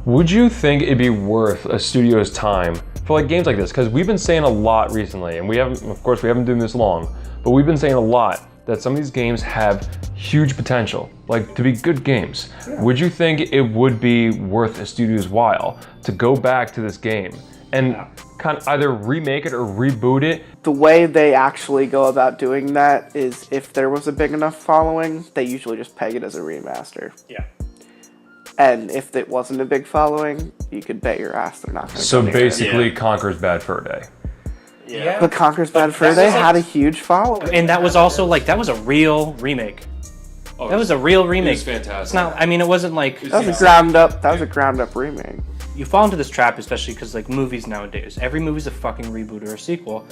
Would you think it'd be worth a studio's time for like games like this? Because we've been saying a lot recently, and we haven't, of course, we haven't been doing this long, but we've been saying a lot that some of these games have huge potential, like to be good games. Yeah. Would you think it would be worth a studio's while to go back to this game and kind of either remake it or reboot it? The way they actually go about doing that is if there was a big enough following, they usually just peg it as a remaster. Yeah. And if it wasn't a big following, you could bet your ass they're not going to. So basically, Conker's Bad Fur Day. Yeah. But Conker's Bad Fur Day had a huge following. And that was also like, that was a real remake. Oh, that was a real remake. It was fantastic. It's not, I mean, it wasn't like... That was a ground up remake. You fall into this trap, especially because like movies nowadays. Every movie's a fucking reboot or a sequel.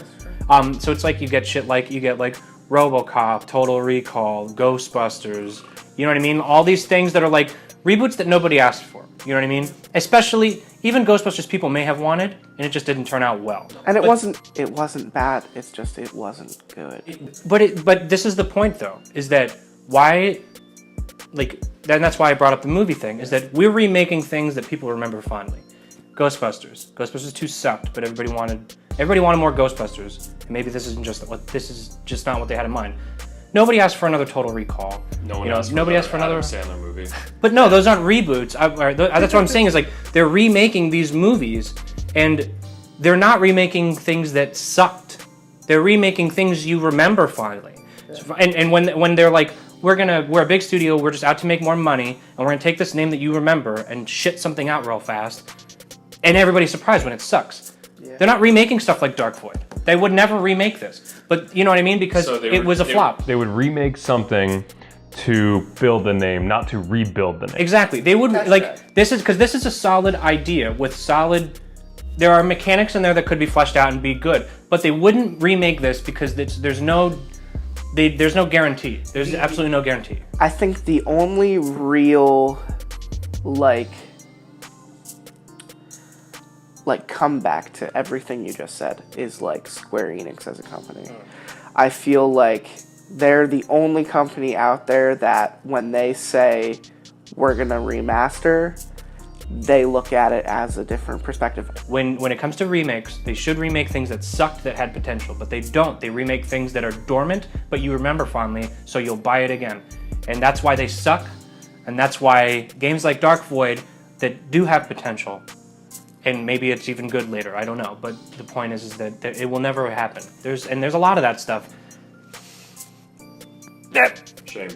So it's like you get shit like, you get like RoboCop, Total Recall, Ghostbusters, you know what I mean? All these things that are like reboots that nobody asked for, you know what I mean? Especially, even Ghostbusters people may have wanted, and it just didn't turn out well. And it wasn't bad, it's just it wasn't good. But this is the point though, is that why, like, and that's why I brought up the movie thing, is that we're remaking things that people remember fondly. Ghostbusters 2 sucked, but everybody wanted more Ghostbusters, and maybe this is just not what they had in mind. Nobody asked for another Total Recall. Nobody asked for another Sandler movie. But no, those aren't reboots. That's what I'm saying is like they're remaking these movies, and they're not remaking things that sucked. They're remaking things you remember fondly. Yeah. And when they're like, we're a big studio, we're just out to make more money, and we're gonna take this name that you remember and shit something out real fast, and everybody's surprised when it sucks. Yeah. They're not remaking stuff like Dark Void. They would never remake this. But you know what I mean? Because it was a flop. They would remake something to build the name, not to rebuild the name. Exactly. They would this is a solid idea with solid. There are mechanics in there that could be fleshed out and be good, but they wouldn't remake this because there's no guarantee. There's absolutely no guarantee. I think the only real like comeback to everything you just said is like Square Enix as a company. I feel like they're the only company out there that when they say we're gonna remaster, they look at it as a different perspective. When it comes to remakes, they should remake things that sucked that had potential, but they don't. They remake things that are dormant, but you remember fondly, so you'll buy it again. And that's why they suck, and that's why games like Dark Void that do have potential, and maybe it's even good later, I don't know, but the point is that it will never happen. There's a lot of that stuff. Shame.